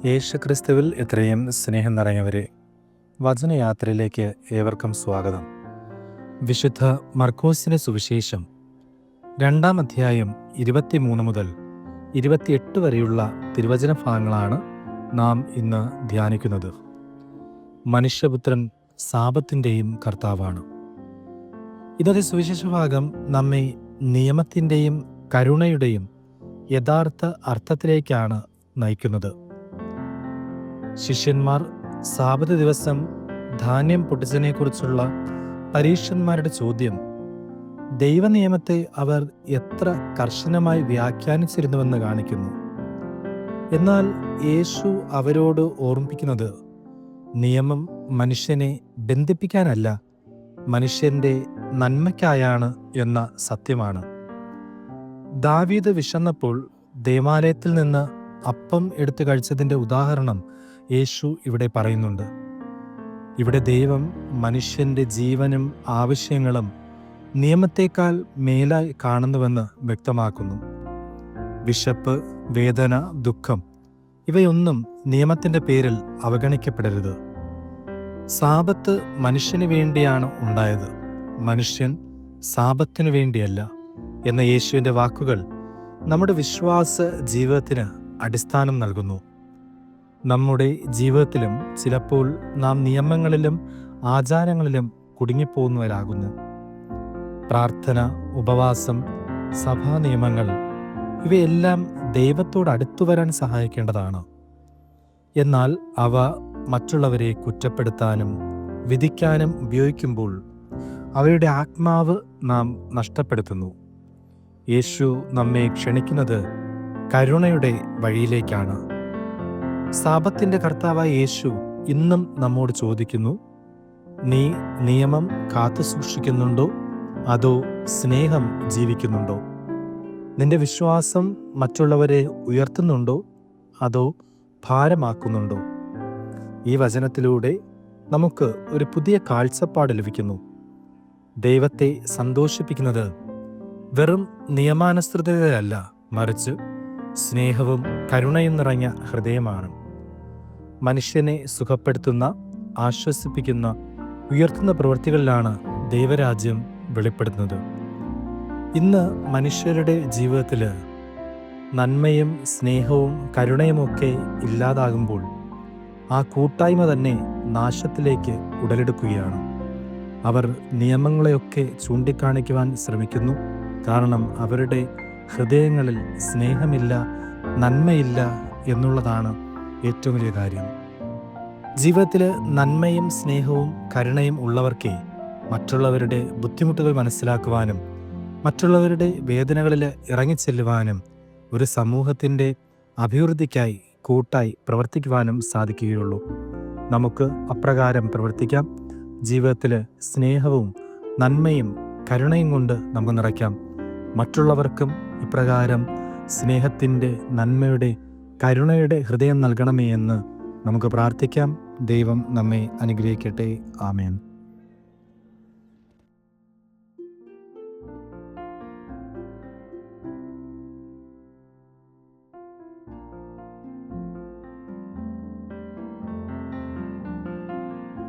യേശുക്രിസ്തുവിൽ എത്രയും സ്നേഹം നിറഞ്ഞവരെ, വചനയാത്രയിലേക്ക് ഏവർക്കും സ്വാഗതം. വിശുദ്ധ മർക്കോസിന്റെ സുവിശേഷം 2-ാം അധ്യായം 23 മുതൽ 28 വരെയുള്ള തിരുവചന ഭാഗങ്ങളാണ് നാം ഇന്ന് ധ്യാനിക്കുന്നത്. മനുഷ്യപുത്രൻ സാബത്തിൻ്റെയും കർത്താവാണ്. ഇന്നത്തെ സുവിശേഷ ഭാഗം നമ്മെ നിയമത്തിൻ്റെയും കരുണയുടെയും യഥാർത്ഥ അർത്ഥത്തിലേക്കാണ് നയിക്കുന്നത്. ശിഷ്യന്മാർ സാബത്ത് ദിവസം ധാന്യം പൊട്ടിച്ചതിനെക്കുറിച്ചുള്ള പരീക്ഷന്മാരുടെ ചോദ്യം ദൈവനിയമത്തെ അവർ എത്ര കർശനമായി വ്യാഖ്യാനിച്ചിരുന്നുവെന്ന് കാണിക്കുന്നു. എന്നാൽ യേശു അവരോട് ഓർമ്മിപ്പിക്കുന്നത് നിയമം മനുഷ്യനെ ബന്ധിപ്പിക്കാനല്ല, മനുഷ്യൻ്റെ നന്മയ്ക്കായാണ് എന്ന സത്യമാണ്. ദാവീദ് വിശന്നപ്പോൾ ദേവാലയത്തിൽ നിന്ന് അപ്പം എടുത്തു കഴിച്ചതിൻ്റെ ഉദാഹരണം യേശു ഇവിടെ പറയുന്നുണ്ട്. ഇവിടെ ദൈവം മനുഷ്യൻ്റെ ജീവനും ആവശ്യങ്ങളും നിയമത്തേക്കാൾ മേലായി കാണുന്നുവെന്ന് വ്യക്തമാക്കുന്നു. വിശപ്പ്, വേദന, ദുഃഖം ഇവയൊന്നും നിയമത്തിൻ്റെ പേരിൽ അവഗണിക്കപ്പെടരുത്. സാബത്ത് മനുഷ്യന് വേണ്ടിയാണ് ഉണ്ടായത്, മനുഷ്യൻ സാബത്തിനു വേണ്ടിയല്ല എന്ന യേശുവിൻ്റെ വാക്കുകൾ നമ്മുടെ വിശ്വാസ ജീവിതത്തിന് അടിസ്ഥാനം നൽകുന്നു. നമ്മുടെ ജീവിതത്തിലും ചിലപ്പോൾ നാം നിയമങ്ങളിലും ആചാരങ്ങളിലും കുടുങ്ങിപ്പോകുന്നവരാകുന്നു. പ്രാർത്ഥന, ഉപവാസം, സഭാ നിയമങ്ങൾ ഇവയെല്ലാം ദൈവത്തോട് അടുത്തു വരാൻ സഹായിക്കേണ്ടതാണ്. എന്നാൽ അവ മറ്റുള്ളവരെ കുറ്റപ്പെടുത്താനും വിധിക്കാനും ഉപയോഗിക്കുമ്പോൾ അവയുടെ ആത്മാവ് നാം നഷ്ടപ്പെടുത്തുന്നു. യേശു നമ്മെ ക്ഷണിക്കുന്നത് കരുണയുടെ വഴിയിലേക്കാണ്. സാബത്തിന്റെ കർത്താവായ യേശു ഇന്നും നമ്മോട് ചോദിക്കുന്നു, നീ നിയമം കാത്തു സൂക്ഷിക്കുന്നുണ്ടോ അതോ സ്നേഹം ജീവിക്കുന്നുണ്ടോ? നിന്റെ വിശ്വാസം മറ്റുള്ളവരെ ഉയർത്തുന്നുണ്ടോ അതോ ഭാരമാക്കുന്നുണ്ടോ? ഈ വചനത്തിലൂടെ നമുക്ക് ഒരു പുതിയ കാഴ്ചപ്പാട് ലഭിക്കുന്നു. ദൈവത്തെ സന്തോഷിപ്പിക്കുന്നത് വെറും നിയമാനുസൃതതയല്ല, മറിച്ച് സ്നേഹവും കരുണയും നിറഞ്ഞ ഹൃദയമാണ്. മനുഷ്യനെ സുഖപ്പെടുത്തുന്ന, ആശ്വസിപ്പിക്കുന്ന, ഉയർത്തുന്ന പ്രവൃത്തികളിലാണ് ദൈവരാജ്യം വെളിപ്പെടുന്നത്. ഇന്ന് മനുഷ്യരുടെ ജീവിതത്തിൽ നന്മയും സ്നേഹവും കരുണയുമൊക്കെ ഇല്ലാതാകുമ്പോൾ ആ കൂട്ടായ്മ തന്നെ നാശത്തിലേക്ക് ഉടലെടുക്കുകയാണ്. അവർ നിയമങ്ങളെയൊക്കെ ചൂണ്ടിക്കാണിക്കുവാൻ ശ്രമിക്കുന്നു. കാരണം അവരുടെ ഹൃദയങ്ങളിൽ സ്നേഹമില്ല, നന്മയില്ല എന്നുള്ളതാണ് ഏറ്റവും വലിയ കാര്യം. ജീവിതത്തിൽ നന്മയും സ്നേഹവും കരുണയും ഉള്ളവർക്കേ മറ്റുള്ളവരുടെ ബുദ്ധിമുട്ടുകൾ മനസ്സിലാക്കുവാനും മറ്റുള്ളവരുടെ വേദനകളിൽ ഇറങ്ങിച്ചെല്ലുവാനും ഒരു സമൂഹത്തിൻ്റെ അഭിവൃദ്ധിക്കായി കൂട്ടായി പ്രവർത്തിക്കുവാനും സാധിക്കുകയുള്ളൂ. നമുക്ക് അപ്രകാരം പ്രവർത്തിക്കാം. ജീവിതത്തിൽ സ്നേഹവും നന്മയും കരുണയും കൊണ്ട് നമുക്ക് നിറയ്ക്കാം. മറ്റുള്ളവർക്കും ഇപ്രകാരം സ്നേഹത്തിൻ്റെ, നന്മയുടെ, കരുണയുടെ ഹൃദയം നൽകണമേ എന്ന് നമുക്ക് പ്രാർത്ഥിക്കാം. ദൈവം നമ്മെ അനുഗ്രഹിക്കട്ടെ. ആമേൻ.